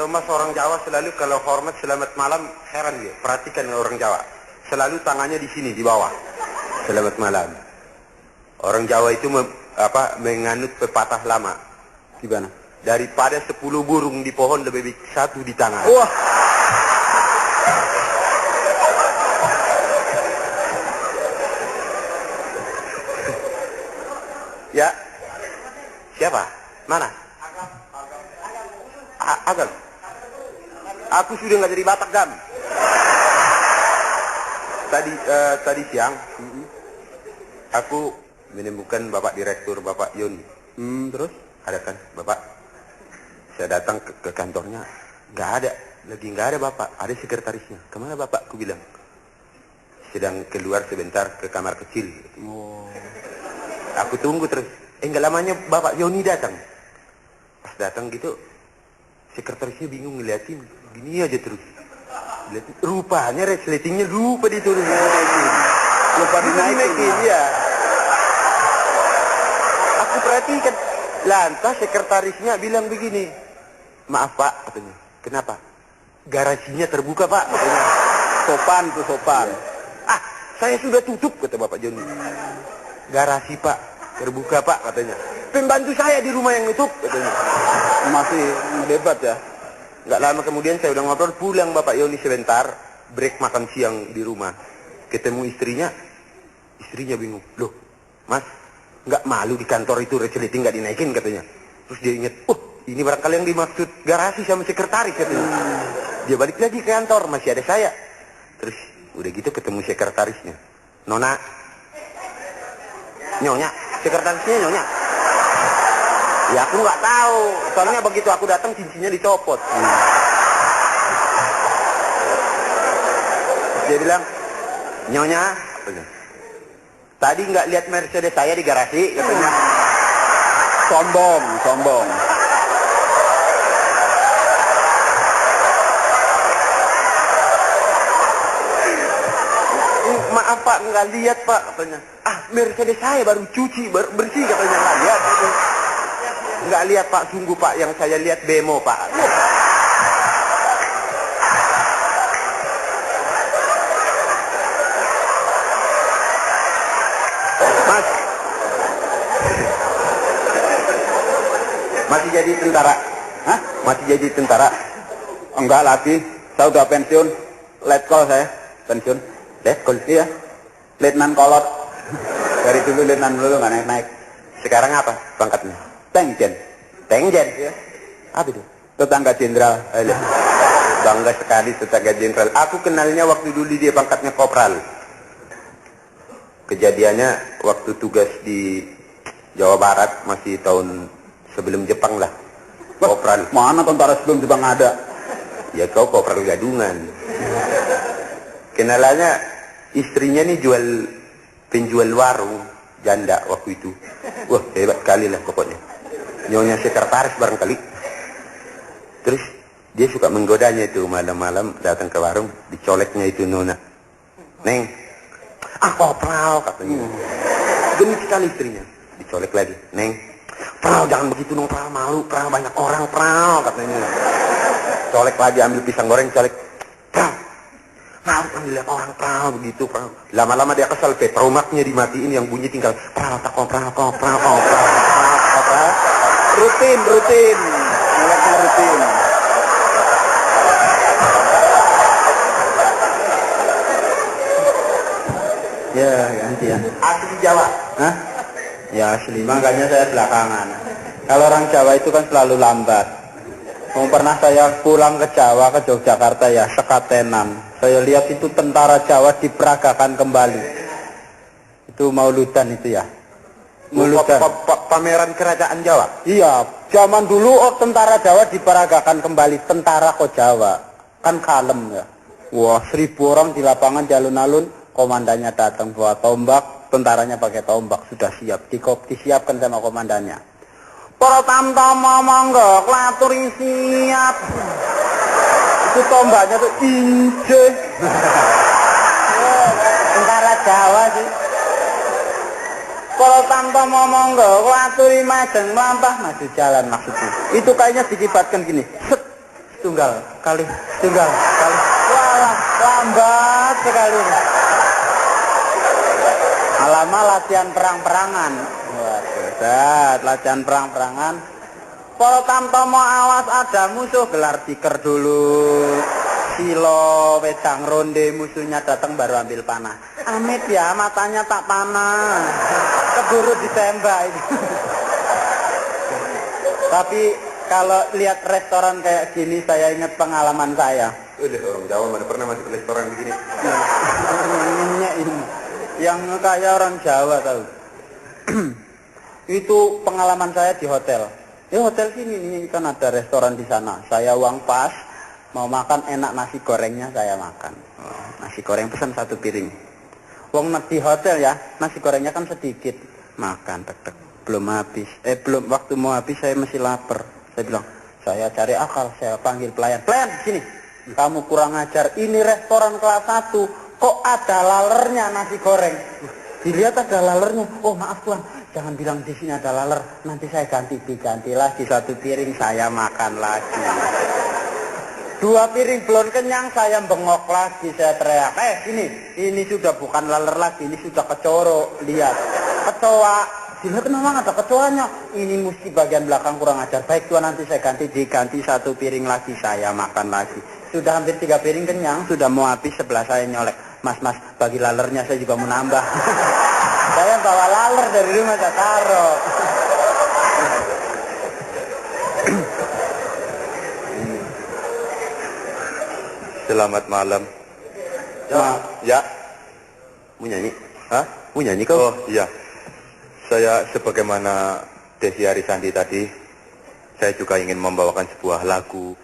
Kalau mas orang Jawa selalu kalau hormat selamat malam, heran dia. Perhatikan orang Jawa. Selalu tangannya di sini, di bawah. Selamat malam. Orang Jawa itu menganut pepatah lama. Gimana? Daripada 10 burung di pohon lebih baik 1 di tangan. Wah. Ya. Siapa? Mana? Agam. Aku sudah nggak jadi Batak, Gam. Tadi siang aku menemukan Bapak Direktur, Bapak Yoni. Terus? Ada kan, Bapak? Saya datang ke kantornya, nggak ada Bapak, ada sekretarisnya. Kemana Bapak? Aku bilang, sedang keluar sebentar ke kamar kecil. Oh. Aku tunggu terus. Nggak lamanya Bapak Yoni datang. Pas datang gitu, sekretarisnya bingung ngeliatin, gini aja terus. Liatin, rupanya resletingnya lupa diturunin. Lupa dinaikin. Ya. Aku perhatikan. Lantas sekretarisnya bilang begini, maaf Pak, katanya. Kenapa? Garasinya terbuka Pak, katanya. Sopan tuh, sopan. Saya sudah tutup, kata Bapak Joni. Garasi Pak, terbuka Pak, katanya. Pembantu saya di rumah yang nutup, katanya. Masih debat ya. Nggak lama kemudian saya udah ngobrol, pulang Bapak Yoni sebentar, break makan siang di rumah. Ketemu istrinya bingung. Loh, Mas, nggak malu di kantor itu resleting nggak dinaikin, katanya. Terus dia ingat, ini barangkali yang dimaksud garasi sama sekretaris, katanya. Dia balik lagi ke kantor, masih ada saya. Terus udah gitu ketemu sekretarisnya. Nona, Nyonya, sekretarisnya Nyonya. Ya aku nggak tahu, soalnya begitu aku datang cincinnya dicopot. Dia bilang, Nyonya, tadi nggak lihat Mercedes saya di garasi, katanya. Sombong. Maaf Pak, nggak lihat Pak, katanya. Mercedes saya baru cuci, baru bersih, katanya. Nggak lihat. Nggak lihat Pak, sungguh Pak, yang saya lihat bemo Pak. Mas, masih jadi tentara? Hah? Masih jadi tentara? Enggak lagi. Saya udah pensiun. Letkol saya. Pensiun. Letkol? Iya. Letnan kolot. Dari dulu letnan dulu nggak naik-naik. Sekarang apa pangkatnya? Tengjen. Tengjen? Iya. Apa itu? Tetangga jenderal. Bangga sekali tetangga jenderal. Aku kenalnya waktu dulu dia pangkatnya kopral. Kejadiannya waktu tugas di Jawa Barat, masih tahun sebelum Jepang lah. Kopral. Mana tentara sebelum Jepang ada? Ya kau kopral gadungan. Kenalannya istrinya nih penjual warung, janda waktu itu. Wah, hebat sekali lah pokoknya. Nyonya sekretaris barangkali. Terus dia suka menggodanya itu malam-malam datang ke warung, dicoleknya itu Nona. Neng, kopral, katanya. Genit sekali istrinya. Dicolek lagi. Neng, pral jangan begitu dong, pral malu, pral banyak orang, pral, katanya. Colek lagi, ambil pisang goreng, colek. Pral, malu kan dilihat orang, pral, begitu, pral. Lama-lama dia kesel, petromaknya dimatiin, yang bunyi tinggal pral. Rutin. Mulai rutin. Ya, ganti ya. Asli Jawa. Hah? Ya asli. Makanya saya belakangan. Kalau orang Jawa itu kan selalu lambat. Pernah saya pulang ke Jawa, ke Yogyakarta ya, sekatenan. Saya lihat itu tentara Jawa diperagakan kembali. Itu Mauludan itu ya. Mauludan. Pameran kerajaan Jawa. Iya, zaman dulu tentara Jawa diperagakan kembali, tentara kok Jawa. Kan kalem ya. Wah, 1000 orang di lapangan di alun-alun, komandannya datang bawa tombak, tentaranya pakai tombak, sudah siap, disiapkan sama komandannya. Para tamtama monggo, klaturi siap. Itu tombaknya tuh ince. Tentara Jawa sih. Kalau tamtama monggo, klaturi majeng melampah, maju jalan maksudnya. Itu kayaknya dikibatkan gini. Set. tunggal kali. Wah, lambat sekali. Lama latihan perang-perangan. Waduh, latihan perang-perangan. Para tamtama awas ada musuh, gelar tikar dulu. Silo wedang ronde, musuhnya datang baru ambil panah. Amit ya, matanya tak panah. Keburu ditembak itu. Tapi kalau lihat restoran kayak gini saya ingat pengalaman saya. Udah orang Jawa mana pernah masuk ke restoran begini? Ini yang kayak orang Jawa tahu. Itu pengalaman saya di hotel. Hotel sini ini kan ada restoran di sana. Saya uang pas, mau makan enak nasi gorengnya saya makan. Nasi goreng pesan 1 piring. Wong di hotel ya, nasi gorengnya kan sedikit. Makan tek belum habis. Belum waktu mau habis saya masih lapar. Saya bilang, saya cari akal, saya panggil pelayan. Pelayan, sini. Kamu kurang ajar. Ini restoran kelas 1, kok ada lalernya nasi goreng? Dilihat ada lalernya. Oh maaf tuan, jangan bilang di sini ada laler. Nanti saya diganti lagi 1 piring, saya makan lagi. 2 piring belum kenyang, saya bengok lagi, saya teriak. Ini sudah bukan laler lagi, ini sudah kecoro. Lihat, kecoa. Dilihat memang ada kecoanya. Ini mesti bagian belakang kurang ajar. Baik tuan, nanti saya diganti 1 piring lagi, saya makan lagi. Sudah hampir 3 piring kenyang, sudah mau habis, sebelah saya nyolek. Mas, bagi lalernya saya juga mau nambah. Saya bawa laler dari rumah, saya taruh. Selamat malam. Ya. Mau nyanyi? Hah? Mau nyanyi kau? Oh iya. Saya sebagaimana Desi Arisandi tadi, saya juga ingin membawakan sebuah lagu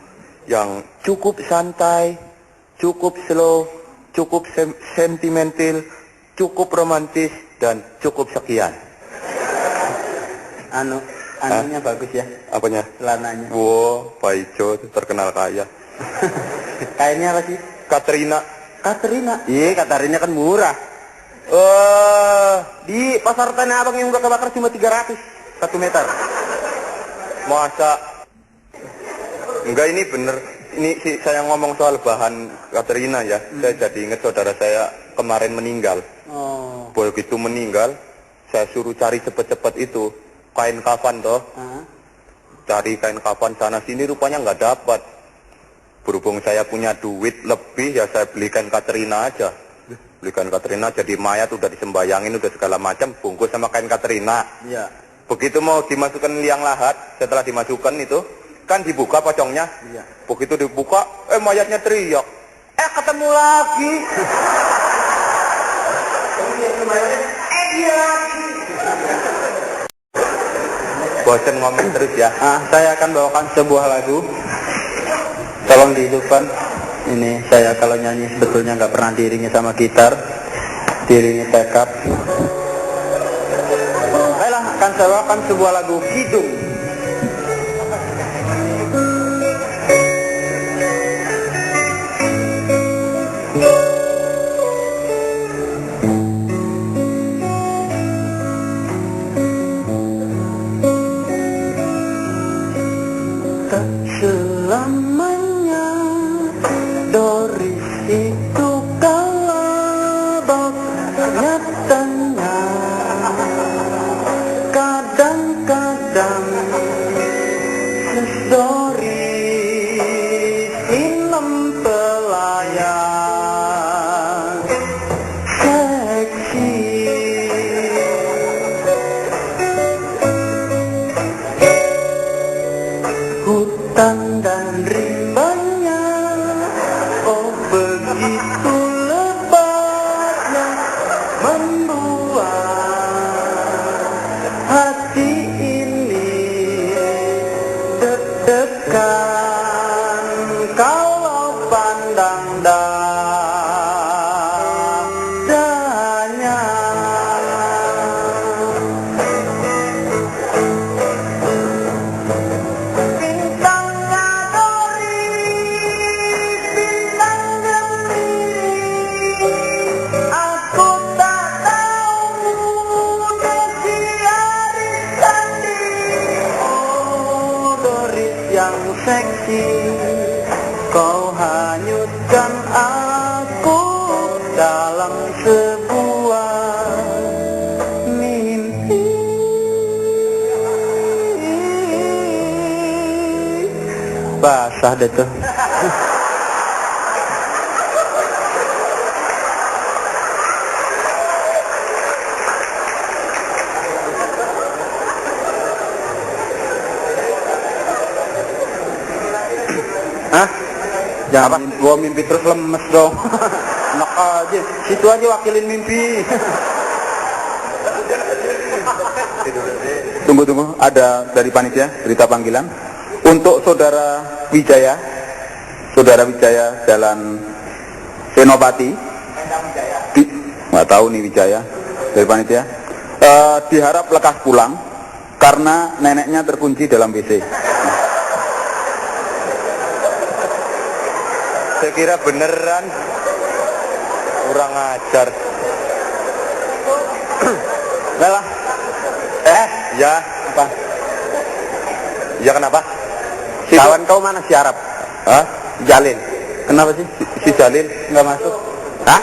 yang cukup santai, cukup slow, cukup sentimental, cukup romantis, dan cukup sekian. Anunya bagus ya? Apanya? Celananya. Wow, Pak Ijo terkenal kaya. Kayaknya apa sih? Katrina. Iya, Katrina kan murah. Di pasar Tanah Abang yang bakar cuma 300 1 meter. Masa? Enggak, ini bener. Ini saya ngomong soal bahan Katrina ya. Saya jadi ingat saudara saya kemarin meninggal. Begitu meninggal, saya suruh cari cepet-cepet itu kain kafan toh. Cari kain kafan sana sini, rupanya nggak dapat. Berhubung saya punya duit lebih, ya saya belikan Katrina aja. Belikan Katrina, jadi mayat udah disembayangin, udah segala macam, bungkus sama kain Katrina. Iya. Begitu mau dimasukkan liang lahat, setelah dimasukkan itu, kan dibuka pocongnya. Iya. Begitu dibuka, mayatnya teriak. Ketemu lagi. Dia lagi. Bosan ngomong terus ya. Saya akan bawakan sebuah lagu. Tolong dihidupkan. Ini saya kalau nyanyi sebetulnya nggak pernah diiringi sama gitar, diiringi tekap. Baiklah, akan saya bawakan sebuah lagu Kidung. Tak selamanya Doris itu kalabok, nyatanya kadang-kadang Doris film pelayan seksi. Hutan dan rimbanya, oh begitu lebatnya, membuat hati ini deg-degan kalau pandang dadanya. Bintangnya Doris, bintang gemini, aku tak tahu terbang sebuah mimpi. Basah deh tuh. Hah? Jangan gua mimpi terus lemes dong. Enak aja, situ aja wakilin mimpi. Tunggu, ada dari panitia berita panggilan untuk saudara Wijaya Jalan Senopati. Nggak tahu nih Wijaya dari panitia. Diharap lekas pulang karena neneknya terkunci dalam WC. Saya kira beneran. Kurang ajar. Lah. Ya. Apa? Ya kenapa? Kawan kau mana si Arab? Hah? Jalin. Kenapa sih? Si Jalin Nggak masuk. Hah?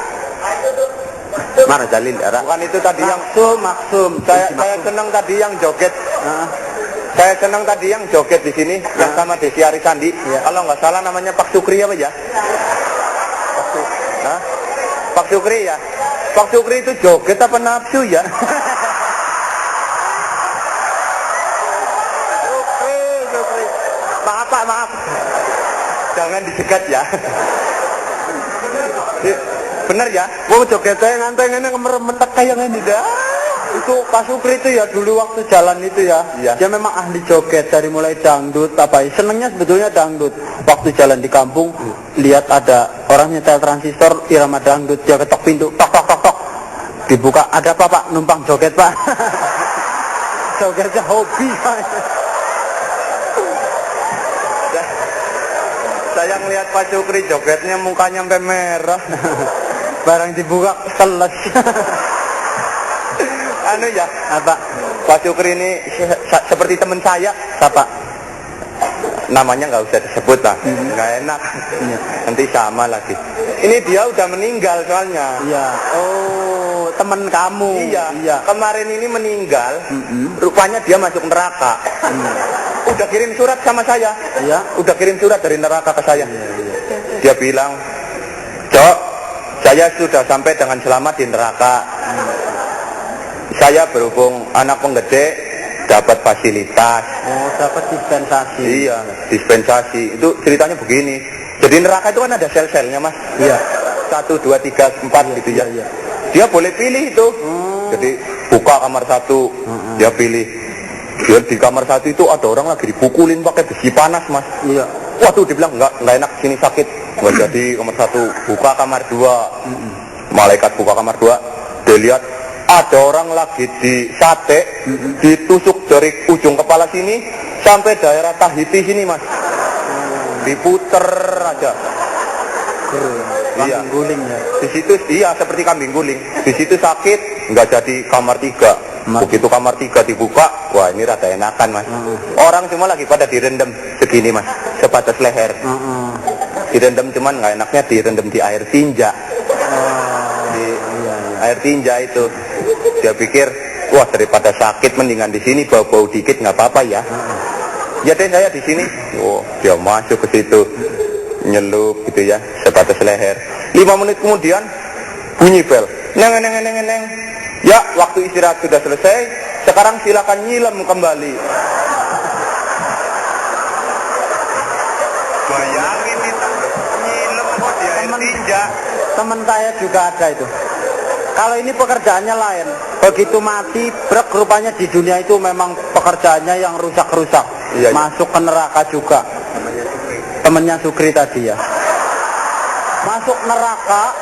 Mana Jalil? Bukan itu tadi yang Maksum. saya senang tadi yang joget. Nah, Saya senang tadi yang joget di sini yang sama Desi Arisandi. Iya. Kalau nggak salah namanya Pak Sukri apa ya? Hah? Pak Sukri ya. Pak Sukri itu joget apa nafsu ya? Sukri. Maaf Pak, maaf. Jangan disegat ya. Bener ya? wow jogetnya ngantengnya ngemeremetek kayak ini dah. Itu Pak Sukri itu ya dulu waktu jalan itu ya. Iya. Dia memang ahli joget dari mulai dangdut apa ya. Senengnya sebetulnya dangdut. Waktu jalan di kampung lihat ada orang nyetel transistor irama dangdut, dia ketok pintu, tok tok tok tok. Dibuka, ada apa Pak? Numpang joget Pak. Jogetnya hobi. Saya ngelihat Pak Sukri jogetnya mukanya sampai merah. Barang dibuka keles. Anu ya, Apa? Pak Sukri ini seperti teman saya. Siapa? Namanya nggak usah disebut lah, nggak enak. Iya. Nanti sama lagi. Ini dia udah meninggal soalnya. Iya. Oh, teman kamu. Iya. Kemarin ini meninggal. Rupanya dia masuk neraka. Udah kirim surat sama saya. Iya. Udah kirim surat dari neraka ke saya. Iya. Dia bilang, Cok, saya sudah sampai dengan selamat di neraka. Saya berhubung anak penggede dapat fasilitas. Oh, dapat dispensasi. Iya, dispensasi. Itu ceritanya begini. Jadi neraka itu kan ada sel-selnya, Mas. Iya. 1, 2, 3, 4 gitu ya. Iya. Dia boleh pilih itu. Jadi buka kamar 1, dia pilih. Dia di kamar 1 itu ada orang lagi dipukulin pakai besi panas, Mas. Iya. Waduh, dia bilang enggak enak, sini sakit. Nggak jadi kamar 1, buka kamar 2. Malaikat buka kamar 2, dia lihat ada orang lagi di sate, ditusuk dari ujung kepala sini sampai daerah Tahiti sini, Mas. Diputer aja. Iya. Kambing guling ya. Di situ iya seperti kambing guling. Di situ sakit, nggak jadi kamar 3. Begitu kamar 3 dibuka, wah ini rada enakan, Mas. Orang semua lagi pada direndam segini, Mas, sebatas leher. Direndam cuman nggak enaknya direndam di air tinja. Air tinja itu. Dia pikir, wah daripada sakit mendingan di sini bau-bau dikit nggak apa-apa ya. Ya deh saya di sini. Oh, dia masuk ke situ. Nyelup gitu ya, sebatas leher. 5 menit kemudian bunyi bel. Neng. Ya, waktu istirahat sudah selesai. Sekarang silakan nyilam kembali. Bayangin itu nyilam kok di air tinja. Teman saya juga ada itu. Kalau ini pekerjaannya lain. Begitu mati, brek, rupanya di dunia itu memang pekerjaannya yang rusak-rusak. Iya. Masuk ke neraka juga. Temennya Sukri tadi ya. Masuk neraka.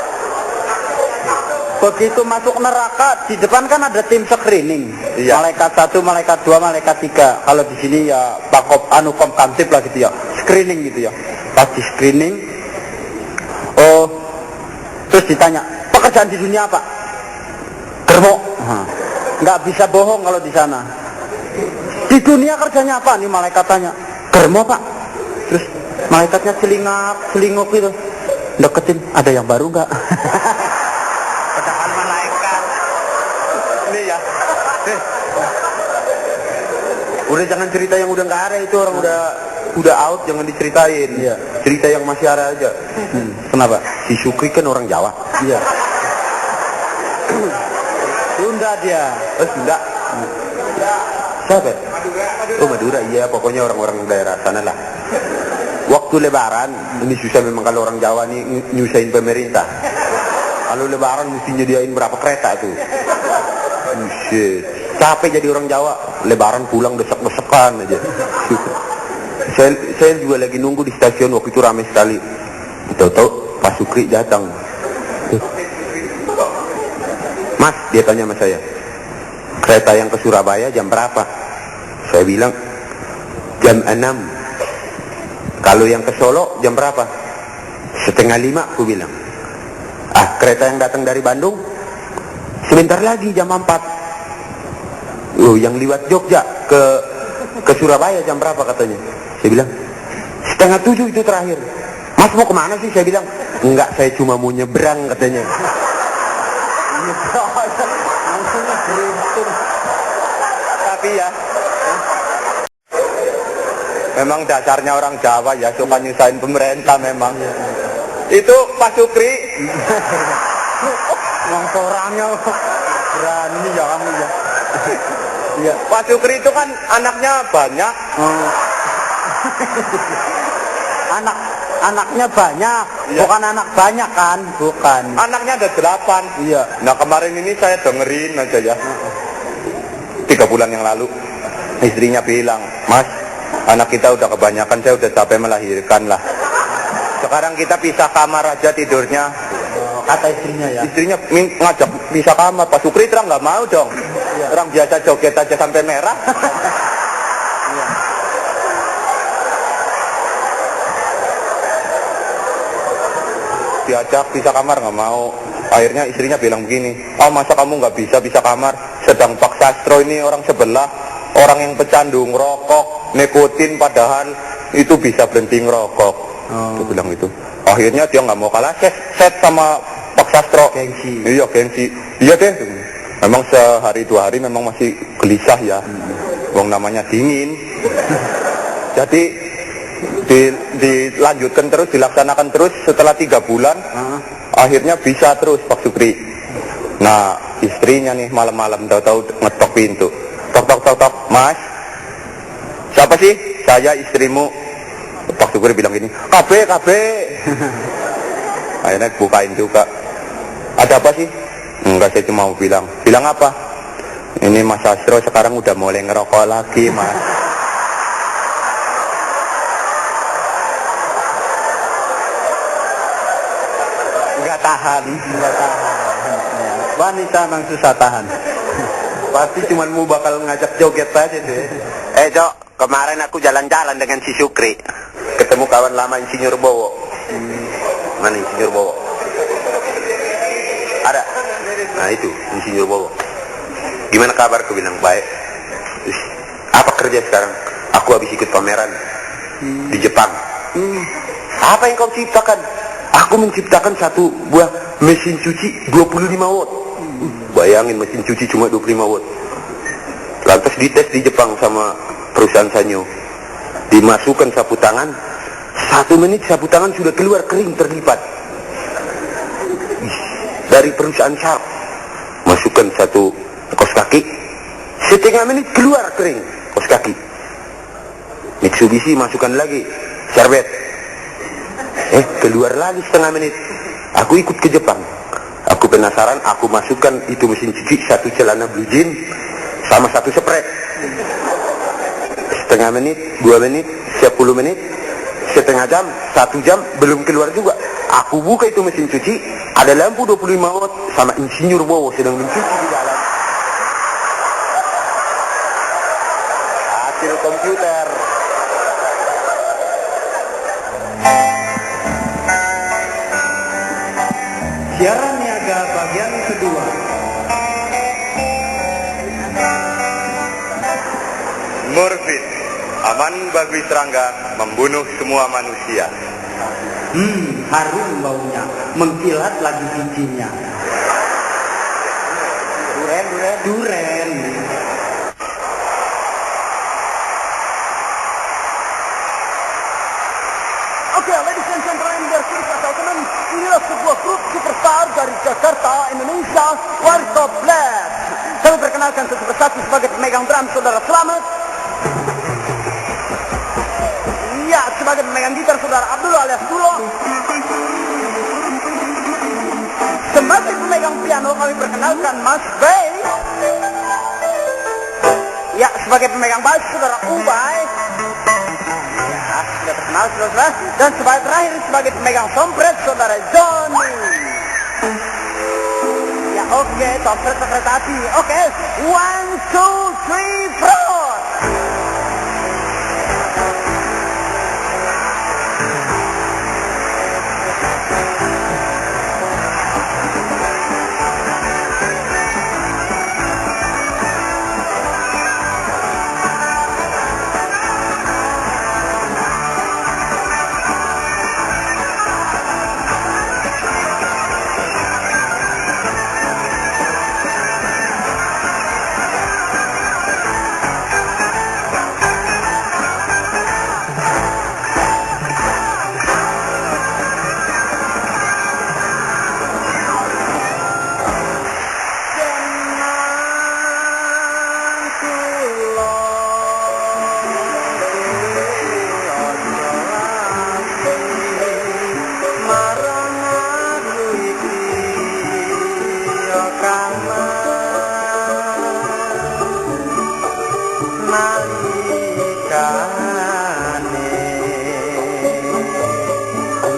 Begitu masuk neraka, di depan kan ada tim screening. Iya. Malaikat 1, malaikat 2, malaikat 3. Kalau di sini ya Pakop Anukom Kamtip lah gitu ya. Screening gitu ya. Pas di screening, oh, terus ditanya, pekerjaan di dunia apa? Germo. Nggak bisa bohong kalau di sana. Di dunia kerjanya apa? Nih malaikat tanya. Germo, Pak. Terus malaikatnya celingak gitu. Deketin, ada yang baru nggak? Padahal malaikat. Ini ya. Udah jangan cerita yang udah nggak ada, itu orang udah out, jangan diceritain. Iya. Cerita yang masih ada aja. Kenapa? Si Sukri kan orang Jawa. Iya. Sunda dia. Sunda. Siapa? Oh Madura, iya pokoknya orang-orang daerah sana lah. Waktu lebaran, ini susah memang kalau orang Jawa nih nyusahin pemerintah. Kalau lebaran mesti nyediain berapa kereta tuh. Shit. Capek jadi orang Jawa, lebaran pulang desek-desekan aja. Saya juga lagi nunggu di stasiun, waktu itu ramai sekali. Tahu-tahu Pak Sukri datang. Mas, dia tanya sama saya, kereta yang ke Surabaya jam berapa? Saya bilang, jam 6. Kalau yang ke Solo jam berapa? 4:30, aku bilang. Ah, kereta yang datang dari Bandung? Sebentar lagi jam 4. Oh, yang liwat Jogja ke Surabaya jam berapa katanya? Saya bilang, 6:30 itu terakhir. Mas mau kemana sih? Saya bilang, enggak, saya cuma mau nyebrang katanya. Tapi ya, memang dasarnya orang Jawa ya, suka nyusahin pemerintah memang. Itu Pak Sukri. Orangnya berani ya kamu ya. Iya. Pak Sukri itu kan anaknya banyak. Anaknya banyak, iya. Bukan anak banyak kan? Bukan. Anaknya ada 8. Iya. Nah kemarin ini saya dengerin aja ya. 3 bulan yang lalu, istrinya bilang, Mas, anak kita udah kebanyakan, saya udah capek melahirkan lah. Sekarang kita pisah kamar aja tidurnya. Kata istrinya ya. Istrinya ngajak pisah kamar, Pak Sukri terang nggak mau dong. Iya. Orang biasa joget aja sampai merah. Iya. Diajak pisah kamar nggak mau. Akhirnya istrinya bilang begini, oh masa kamu nggak bisa pisah kamar? Sedang Pak Sastro ini orang sebelah, orang yang pecandu ngerokok, nikotin, padahal itu bisa berhenti ngerokok. Dia bilang itu. Akhirnya dia nggak mau kalah, set sama Pak Sastro. Gengsi. Iya gengsi. Iya deh. Memang sehari 2 hari memang masih gelisah ya. Wong namanya dingin. Jadi dilanjutkan terus, dilaksanakan terus setelah 3 bulan. Akhirnya bisa terus Pak Sukri. Nah istrinya nih malam-malam tahu-tahu ngetok pintu. Tok, Mas. Siapa sih? Saya istrimu. Pak Sukri bilang gini, KB. Akhirnya bukain juga. Ada apa sih? Enggak, saya cuma mau bilang apa? Ini Mas Sastro sekarang udah mulai ngerokok lagi, Mas. Enggak tahan. Wanita memang susah tahan. Pasti cuma mau bakal ngajak joget aja deh. Cok, kemarin aku jalan-jalan dengan si Sukri. Ketemu kawan lama Insinyur Bowo. Mana Insinyur Bowo? Ada? Nah itu, Insinyur Bowo. Gimana kabar? Aku bilang, baik. Apa kerja sekarang? Aku habis ikut pameran di Jepang. Apa yang kau ciptakan? Aku menciptakan satu buah mesin cuci 25 watt. Bayangin mesin cuci cuma 25 watt. Lantas dites di Jepang sama perusahaan Sanyo. Dimasukkan sapu tangan, 1 menit sapu tangan sudah keluar kering terlipat. Dari perusahaan Sharp. Masukkan satu kos kaki, 1/2 menit keluar kering kos kaki. Mitsubishi masukkan lagi serbet. Keluar lagi 1/2 menit. Aku ikut ke Jepang. Aku penasaran, aku masukkan itu mesin cuci 1 celana blue jean sama 1 spray. 1/2 menit, 2 menit, 10 menit, setengah jam, 1 jam, belum keluar juga. Aku buka itu mesin cuci, ada lampu 25 watt sama Insinyur Bowo sedang mencuci di dalam. Hasil komputer. Siaran niaga bagian kedua. Morfin, aman bagi serangga, membunuh semua manusia. Harum baunya, mengkilat lagi bijinya. Duren. Oke, ladies and gentlemen, teman, inilah sebuah grup superstar dari Jakarta, Indonesia, Warta Blast. Kami perkenalkan satu persatu sebagai pemegang drum, Saudara Slamet. Ya, sebagai pemegang gitar, Saudara Abdul alias Dulo. Sebagai pemegang piano, kami perkenalkan Mas Bay. Ya, sebagai pemegang bass, Saudara Ubay. Ya, sudah terkenal, Saudara. Dan sebagai terakhir, sebagai pemegang sompret, Saudara Johnny. Ya, oke, sompret kereta api. Oke, 1, 2, 3, 4.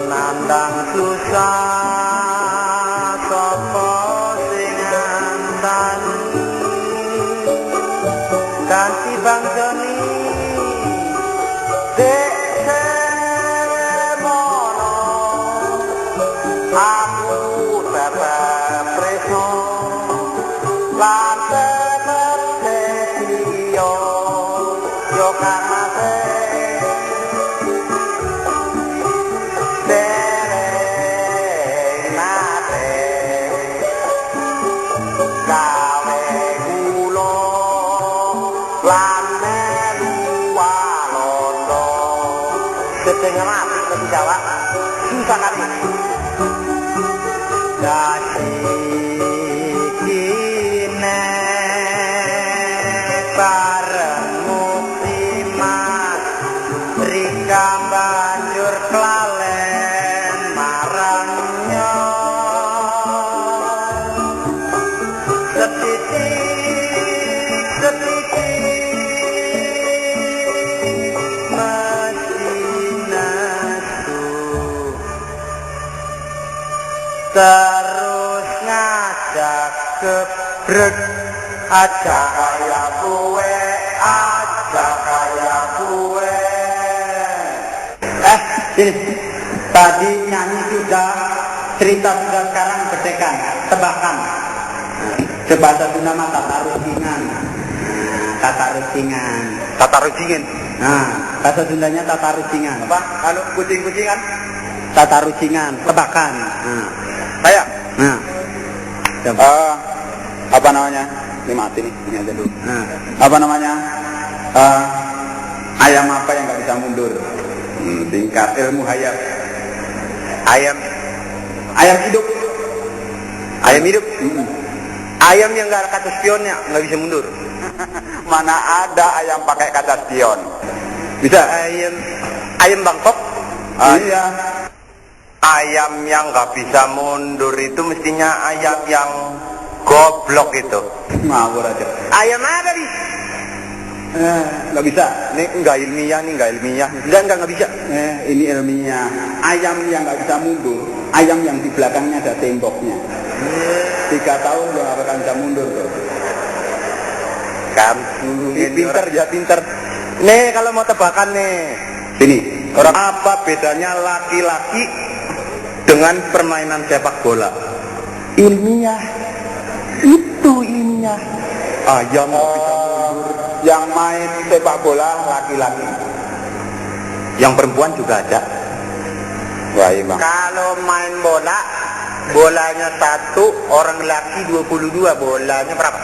Nandang susah sapa sing antan kanthi Bang Joni dek semono aku tetep preso lan tetep setia yo kamase setengah mati lebih Jawa susah kali kasih kine bareng muktimat rika banjur kelalen marangnya setitik terus ngajak gebrek aja kaya kue sini tadi nyanyi sudah cerita sudah sekarang bedekan tebakan sebahasa Sunda mah tata rucingan nah bahasa Sundanya tata rucingan Apa? Kalau kucing-kucingan? tata rucingan tebakan Saya? Nah, apa namanya? Ini mati nih, ini aja dulu. nah. Apa namanya? Ayam apa yang nggak bisa mundur? Tingkat ilmu hayat. Ayam hidup. Ayam yang nggak ada kaca spionnya nggak bisa mundur. Mana ada ayam pakai kaca spion? Bisa ayam Bangkok. Iya. Ayam yang nggak bisa mundur itu mestinya ayam yang goblok itu. Ngawur aja. Ayam ada di? Nggak bisa. Ini nggak ilmiah. Nggak bisa. Ini ilmiah. Ayam yang nggak bisa mundur, ayam yang di belakangnya ada temboknya. 3 tahun dia nggak akan bisa mundur tuh. Pinter. Nih kalau mau tebakan nih. Sini. Orang apa bedanya laki-laki dengan permainan sepak bola? Ilmiah itu ilmiah. Ayam nggak bisa mundur. Yang main sepak bola laki-laki. Yang perempuan juga ada. Wah, iya, Bang. Kalau main bola, bolanya 1, orang laki 22, bolanya berapa?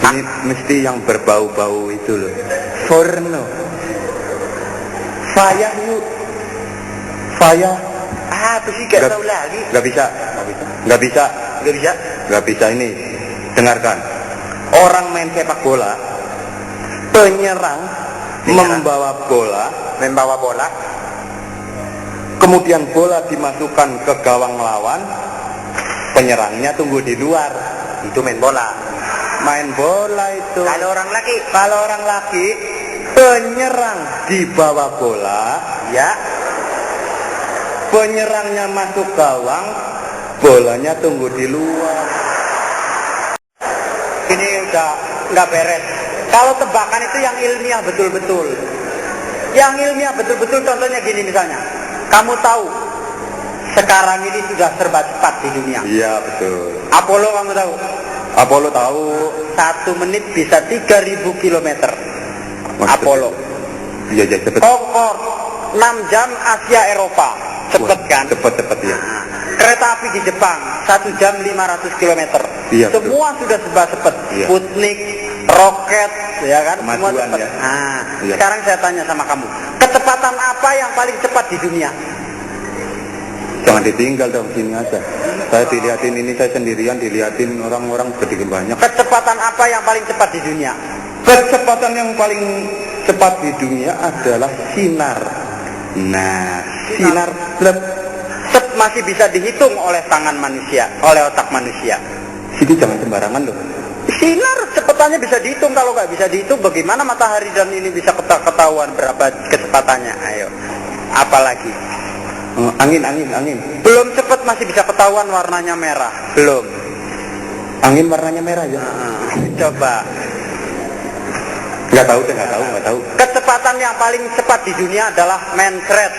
Ini mesti yang berbau-bau itu loh. Forno. Fayah yuk. Fayah. Apa sih gak tahu lagi? Gak bisa. Gak bisa ini. Dengarkan. Orang main sepak bola, penyerang membawa bola, kemudian bola dimasukkan ke gawang lawan, penyerangnya tunggu di luar. Itu main bola. Main bola itu. Kalau orang laki, Penyerang dibawa bola, ya, penyerangnya masuk gawang, bolanya tunggu di luar. Ini udah nggak beres. Kalau tebakan itu yang ilmiah betul-betul. Yang ilmiah betul-betul contohnya gini misalnya. Kamu tahu sekarang ini sudah serba cepat di dunia. Iya betul. Apollo kamu tahu? Apollo tahu. 1 menit bisa 3.000 kilometer. Apollo. Iya cepet. Concorde 6 jam Asia Eropa. Cepet kan? Cepet ya. Kereta api di Jepang 1 jam 500 kilometer. Iya, semua sudah serba cepat. Iya. Sputnik, roket, ya kan? Semua Kemajuan, cepat. ya. Nah, Iya. sekarang saya tanya sama kamu, kecepatan apa yang paling cepat di dunia? Jangan ditinggal dong, sini aja. Saya dilihatin ini, saya sendirian dilihatin orang-orang sedikit banyak. Kecepatan apa yang paling cepat di dunia? Kecepatan yang paling cepat di dunia adalah sinar. Nah, sinar Masih bisa dihitung oleh tangan manusia, oleh otak manusia. itu jangan sembarangan loh. Sinar kecepatannya bisa dihitung. Kalau nggak bisa dihitung, bagaimana matahari dan ini bisa ketahuan berapa kecepatannya? Ayo, apalagi? Angin. Belum cepat masih bisa ketahuan warnanya merah. Belum. Angin warnanya merah ya. Coba. Nggak tahu. Kecepatan yang paling cepat di dunia adalah mencret.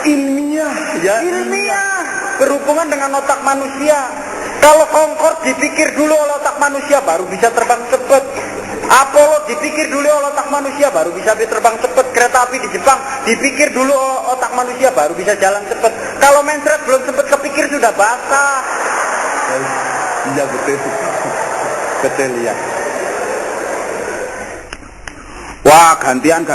Ilmiah ya. Ilmiah. Berhubungan dengan otak manusia. Kalau Concorde dipikir dulu oleh otak manusia baru bisa terbang cepat. Apollo dipikir dulu oleh otak manusia baru bisa terbang cepat. Kereta api di Jepang dipikir dulu oleh otak manusia baru bisa jalan cepat. Kalau mencret belum sempat kepikir sudah basah. Iya betul. Betul ya. Wah gantian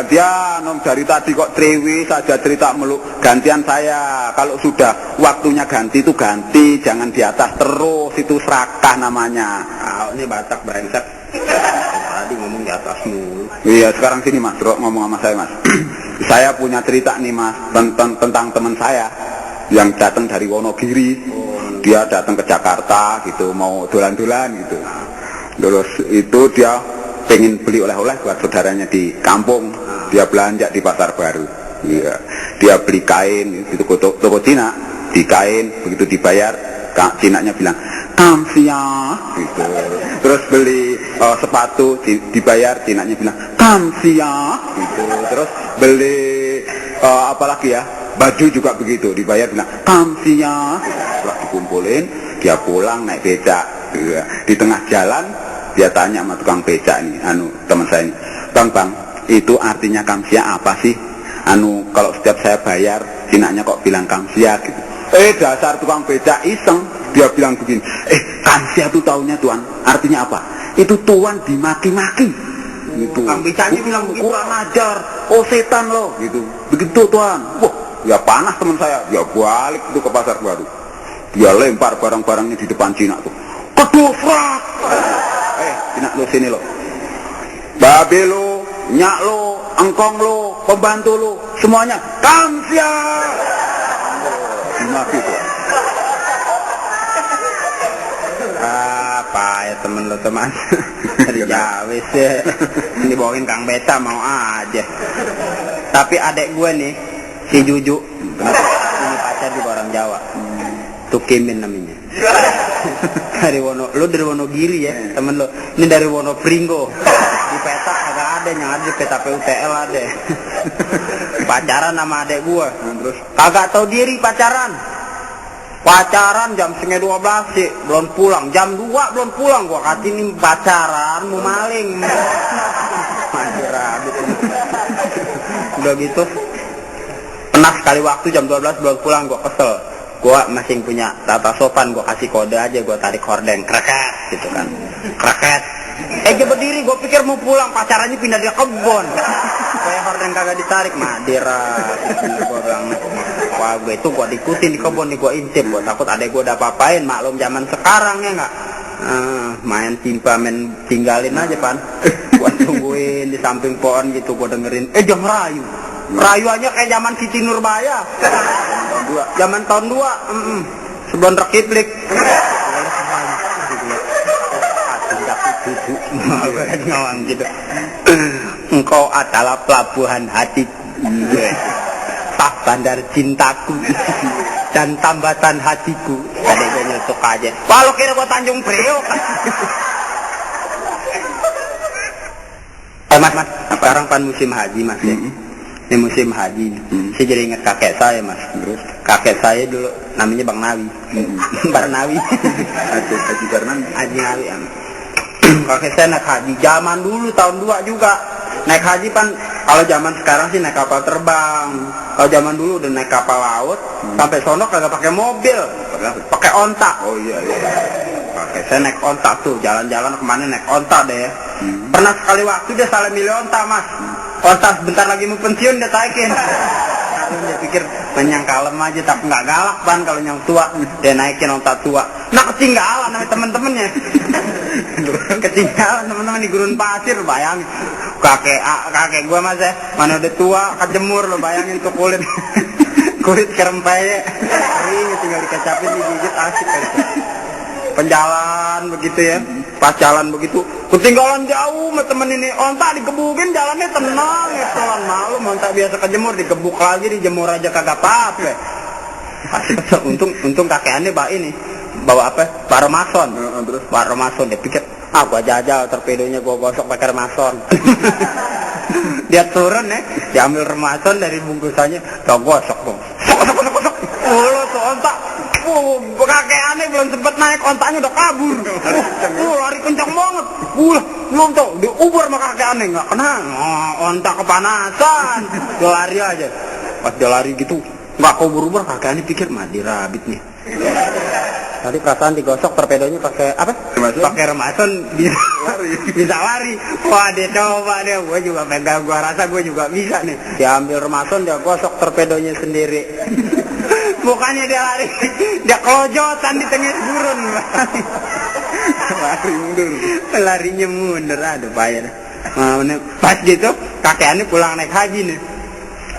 om dari tadi kok trewi saja cerita meluk. Gantian saya, kalau sudah waktunya ganti itu ganti, jangan di atas terus, itu serakah namanya. Ini Batak brengsek. Tadi ngomong di atas mulu. Iya sekarang sini mas, ngomong sama saya mas. Saya punya cerita nih mas tentang teman saya yang datang dari Wonogiri. Dia datang ke Jakarta gitu, mau dolan-dolan gitu. Terus itu dia pengen beli oleh-oleh buat saudaranya di kampung. Dia belanja di pasar baru. Iya. Dia beli kain di toko Cina, di kain, begitu dibayar, Cinanya bilang kamsia gitu. Terus beli sepatu dibayar, Cinanya bilang kamsia gitu. Terus beli apalagi ya, baju juga begitu, dibayar bilang kamsia. Setelah dikumpulin, dia pulang naik becak. Iya. Di tengah jalan dia tanya sama tukang becak ini, teman saya ini, bang, itu artinya kamsia apa sih? Kalau setiap saya bayar, Cinanya kok bilang kamsia gitu. Dasar tukang becak iseng, dia bilang begini, kamsia itu taunya tuan, artinya apa? Itu tuan dimaki-maki. Gitu. Tukang becaknya bilang begitu. Kurang ajar, setan loh, gitu. Begitu tuan. Wah, ya panas teman saya, dia balik itu ke pasar baru. Dia lempar barang-barangnya di depan Cina tuh. Kedufrak. Cina lo sini lo, babe lo, nyak lo, engkong lo, pembantu lo, semuanya kamsia. Cina gitu. Apa ya temen lo teman dari Jawa sih. Ini bawain Kang Beta mau aja. Tapi adek gue nih si Juju, ini pacar juga orang Jawa. Tukimin namanya. Dari dari Wonogiri ya temen lo. Ini dari Wonopringgo. Di petak agak ada, yang ada di peta PUTL ada. Pacaran sama adek gua. Terus kagak tahu diri pacaran jam 11:30 sih belum pulang, jam 2 belum pulang. Gua kata ini pacaran mau maling. Udah gitu pernah sekali waktu jam 12 belum pulang, gua kesel. Gua masih punya tata sopan, gua kasih kode aja, gua tarik horden, kreket gitu kan. Kreket. Dia berdiri, gua pikir mau pulang, pacarannya pindah dia kebon. Kayak horden kagak ditarik, Madera. Gua bilang, wah gue itu gua diikutin di kebon nih, gua intip, gua takut adek gua udah apa-apain, maklum zaman sekarang ya enggak. Main timpa, main tinggalin aja pan. Gua tungguin di samping pohon gitu, gua dengerin, jangan rayu. Rayuannya kayak zaman Siti Nurbaya. Zaman tahun 2, sebelum Rekiplik. Ngawang gitu. Engkau adalah pelabuhan hatiku, tak bandar cintaku, dan tambatan hatiku. Ada gue nyeletuk aja. Walau kira gue Tanjung Priok. Mas, sekarang kan musim haji mas ya. Ini musim haji. Saya jadi ingat kakek saya mas. Kakek saya dulu namanya Bang Nawi. Barnawi. Haji Barnawi. Haji Nawi. Kakek saya naik haji zaman dulu tahun 2 juga. Naik haji kan kalau zaman sekarang sih naik kapal terbang. Kalau zaman dulu udah naik kapal laut, sampai sono kagak pakai mobil, pakai onta. Oh iya. Kakek saya naik onta tuh, jalan-jalan kemana naik onta deh. Pernah sekali waktu dia salah milih onta mas. Onta sebentar lagi mau pensiun dia taikin. Dia pikir yang kalem aja tapi nggak galak pan kalau yang tua dia naikin onta tua. Nah ketinggalan sama temen-temennya. Ketinggalan teman-teman di gurun pasir, bayangin. Kakek gua mas ya, mana udah tua kejemur lo, bayangin tuh kulit kerempeye kering tinggal dikecapin digigit asik kan. Penjalan begitu ya, pas jalan begitu ketinggalan jauh sama temen ini, onta dikebukin jalannya tenang ya, pelan malu onta biasa kejemur digebuk lagi, dijemur aja kagak apa-apa. Untung kakek aneh bawa apa? Pak Remason. Terus Pak Remason dia pikir, gua jajal torpedonya gua gosok pakai Remason. Dia turun ya, diambil Remason dari bungkusannya, gua gosok dong. Gosok. Lo tuh ontak. Kakek aneh belum sempet naik, ontaknya udah kabur. Lari kencang banget. Belum tau, diuber sama kakek aneh, nggak kena. Ontak kepanasan, dia lari aja. Pas dia lari gitu, nggak kubur-ubur, kakek aneh pikir mah dirabit nih. Tadi perasaan digosok torpedonya pakai apa? Pakai Remason bisa lari. Wah dia coba deh, gue juga pegang, gue rasa gue juga bisa nih. Dia ambil Remason, dia gosok torpedonya sendiri. Bukannya dia lari, dia kelojotan di tengah gurun. lari mundur. Larinya mundur, aduh payah. Pas gitu, kakeknya pulang naik haji nih.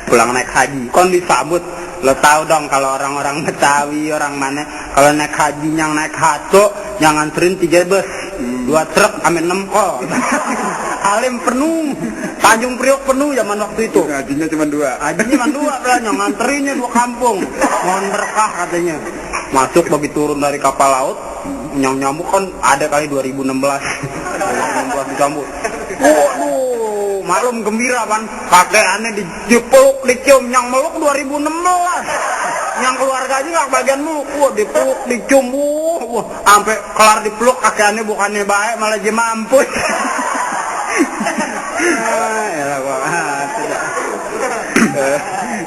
Pulang naik haji, kon disambut. Lo tahu dong kalau orang-orang Betawi, orang mana, kalau naik haji yang naik hato, yang nganterin 3 bus, 2 truk, amin 6 kol. Halim penuh, Tanjung Priok penuh zaman waktu itu. Hajinya cuma 2. Hajinya cuma 2 pelan, yang nganterinnya 2 kampung. Mohon berkah katanya. Masuk begitu turun dari kapal laut, yang nyambuk kan ada kali 2016. 2016 disambut. Waduh, maklum gembira kan, kakek aneh dipeluk, dicium, yang meluk 2016. Yang keluarga aja nggak bagian meluk, dipeluk, dicium, sampai kelar dipeluk kakek aneh bukannya baik malah dia mampus.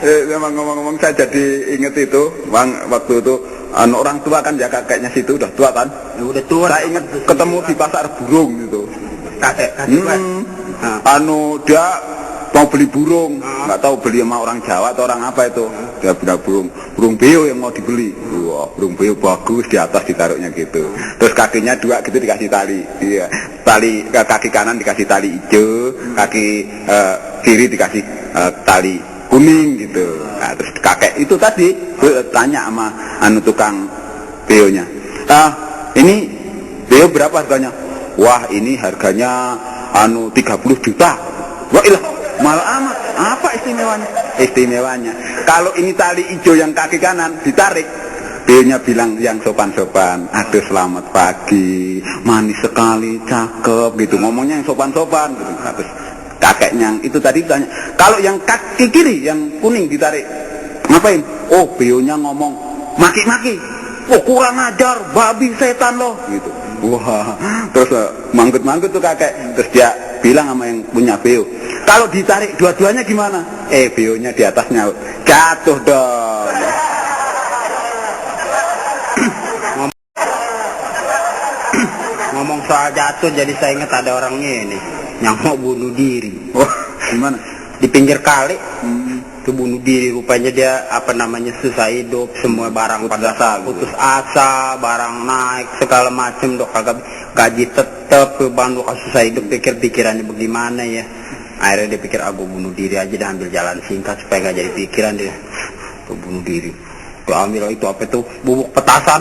Memang ngomong-ngomong saya jadi inget itu, bang, waktu itu orang tua kan ya kakeknya situ udah tua kan. Udah tua. Saya inget ketemu di pasar burung gitu. Kakek. Dia mau beli burung, nggak tahu beli sama orang Jawa atau orang apa itu. Dia bilang burung beo yang mau dibeli. Wah, burung beo bagus, di atas ditaruhnya gitu. Terus kakinya 2 gitu dikasih tali. Iya. Tali kaki kanan dikasih tali hijau, kaki kiri dikasih tali kuning gitu. Nah, terus kakek itu tadi tanya sama tukang beonya. Ini beo berapa harganya? Wah, ini harganya 30 juta. Wah, ilah, malah amat. Apa istimewanya? Istimewanya, kalau ini tali hijau yang kaki kanan ditarik, beonya bilang yang sopan-sopan, aduh selamat pagi, manis sekali, cakep gitu, ngomongnya yang sopan-sopan gitu. Terus kakeknya itu tadi tanya, kalau yang kaki kiri yang kuning ditarik, ngapain? Oh, beonya ngomong maki-maki, kurang ajar, babi setan loh gitu. Wah, terus manggut-manggut tuh kakek. Terus dia bilang sama yang punya beo, kalau ditarik dua-duanya gimana? Beonya di atasnya jatuh dong. soal jatuh jadi saya ingat ada orangnya ini yang mau bunuh diri. Oh, gimana? Di pinggir kali. Itu bunuh diri, rupanya dia susah hidup, semua barang pada putus asa, barang naik segala macam, dok kagak gaji tetep, beban dok susah hidup, pikirannya bagaimana ya. Akhirnya dia pikir aku bunuh diri aja, dia ambil jalan singkat supaya nggak jadi pikiran dia. Tuh bunuh diri. Dia ambil itu apa itu bubuk petasan,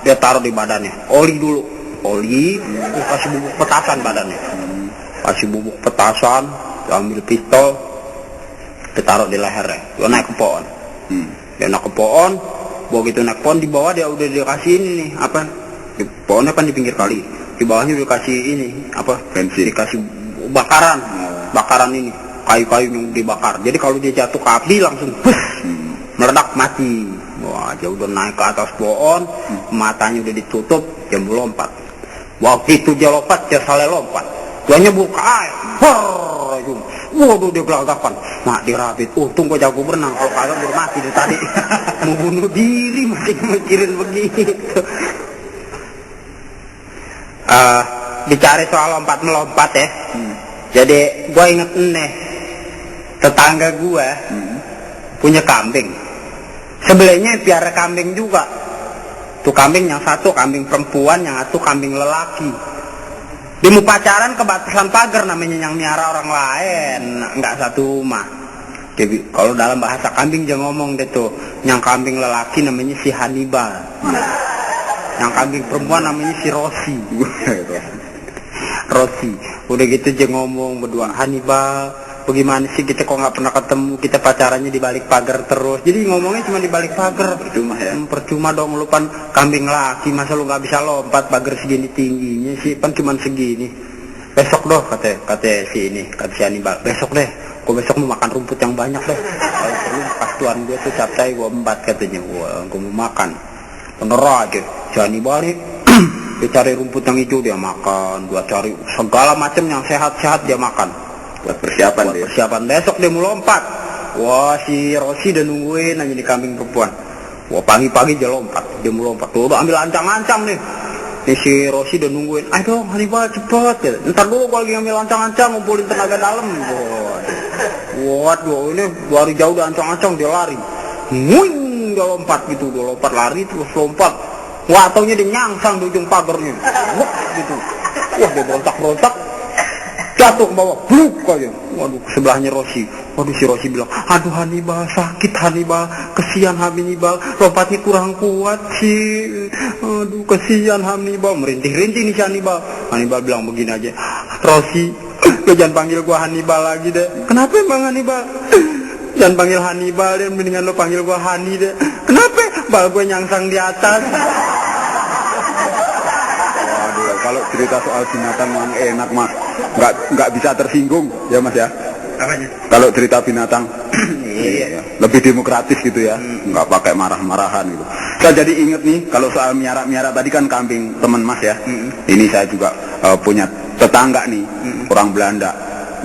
dia taruh di badannya. Oli dulu, terus kasih bubuk petasan badannya. Kasih bubuk petasan, dia ambil pistol, ditaruh di lehernya, dia naik ke pohon. Dia naik ke pohon, begitu naik pohon di bawah dia udah dikasih ini nih, apa? Di pohonnya kan di pinggir kali, di bawahnya udah dikasih ini, apa? Bensin. Dikasih bakaran ini, kayu-kayu yang dibakar. Jadi kalau dia jatuh ke api langsung, meledak mati. Wah, dia udah naik ke atas pohon, matanya udah ditutup, dia mau lompat. Waktu itu dia lompat, dia salah lompat. Duanya buka air, waduh dia gelagapan, mak dirapit, untung gua jago berenang, kalau kagak udah mati dari tadi. Mau bunuh diri masih mikirin begitu. Bicara soal lompat-melompat ya, jadi gua inget nih, tetangga gua punya kambing, sebelahnya piara kambing juga. Tuh kambing yang satu kambing perempuan, yang satu kambing lelaki. Dia mau pacaran ke batasan pagar, namanya yang miara orang lain, nggak satu rumah. Jadi kalau dalam bahasa kambing dia ngomong deh tuh, yang kambing lelaki namanya si Hannibal, yang kambing perempuan namanya si Rosi. Rosi, udah gitu dia ngomong berdua, Hannibal, bagaimana sih kita kok nggak pernah ketemu, kita pacarannya di balik pagar terus. Jadi ngomongnya cuma di balik pagar. Percuma ya. Percuma dong, lu pan kambing laki, masa lu nggak bisa lompat pagar segini tingginya sih, pan cuma segini. Besok doh kata si Hannibal, besok deh, gua besok mau makan rumput yang banyak deh. Kalau perlu pas tuan gue tuh capcay gua 4 katanya, gua mau makan. Bener aja, si Hannibal nih. Dia cari rumput yang hijau dia makan, dia cari segala macam yang sehat-sehat dia makan. Buat persiapan besok dia mau lompat. Wah, si Rosi udah nungguin aja di kambing perempuan. Wah, pagi-pagi dia lompat, dia mau lompat. Tuh udah ambil ancang-ancang nih. Nih si Rosi udah nungguin. Ayo dong Hannibal cepet ya. Ntar dulu gua lagi ambil ancang-ancang, ngumpulin tenaga dalam. Waduh, ini baru jauh udah ancang-ancang dia lari. Wing, dia lompat gitu, dia lompat lari terus lompat. Wah, taunya dia nyangsang di ujung pagarnya. Wah, gitu. Wah, dia berontak-berontak. Jatuh ke bawah, bluk aja. Waduh, sebelahnya Rosi. Waduh, si Rosi bilang, aduh Hannibal, sakit Hannibal, kesian Hannibal, lompatnya kurang kuat sih. Aduh, kesian Hannibal, merintih-rintih nih si Hannibal. Hannibal bilang begini aja, Rosi, lo jangan panggil gua Hannibal lagi deh. Kenapa emang Hannibal? Jangan panggil Hannibal deh, mendingan lo panggil gua Hani deh. Kenapa? Bal gue nyangsang di atas. Waduh, kalau cerita soal binatang memang enak mas, nggak bisa tersinggung ya mas ya. Apanya? Kalau cerita binatang, iya, lebih demokratis gitu ya, nggak pakai marah-marahan gitu. Saya jadi inget nih, kalau soal miara tadi kan kambing teman mas ya. Ini saya juga punya tetangga nih, orang Belanda.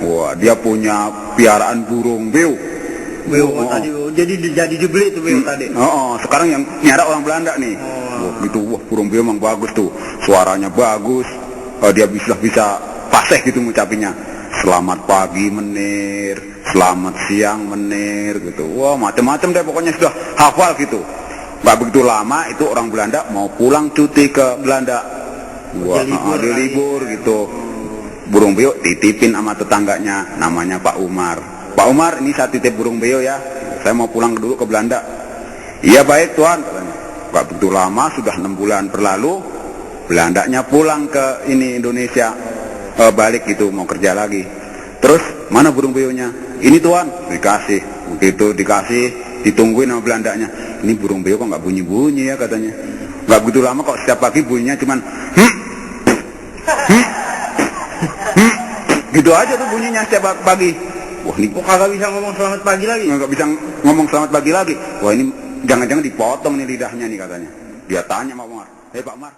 Wah, dia punya piaraan burung beo. Tadi jadi dibeli tuh beo tadi. Sekarang yang nyara orang Belanda nih. Gitu, wah burung beo emang bagus tuh. Suaranya bagus. Dia bisa fasih gitu ngucapinnya. Selamat pagi menir, selamat siang menir gitu. Wah, macam-macam deh pokoknya sudah hafal gitu. Gak begitu lama itu orang Belanda mau pulang cuti ke Belanda. Wah, dia libur gitu. Burung beo titipin sama tetangganya, namanya Pak Umar. Pak Umar, ini saya titip burung beo ya. Saya mau pulang dulu ke Belanda. Iya baik tuan, katanya. Gak begitu lama, sudah 6 bulan berlalu, Belandanya pulang ke ini Indonesia, balik gitu, mau kerja lagi. Terus mana burung beonya? Ini tuan, dikasih. Begitu dikasih, ditungguin sama Belandanya. Ini burung beo kok nggak bunyi-bunyi ya katanya. Gak begitu lama kok setiap pagi bunyinya cuman gitu aja tuh bunyinya setiap pagi. Wah, ini kok kagak bisa ngomong selamat pagi lagi? Nggak bisa ngomong selamat pagi lagi. Wah, ini jangan-jangan dipotong nih lidahnya nih katanya. Dia tanya sama Pak Umar, Pak Umar,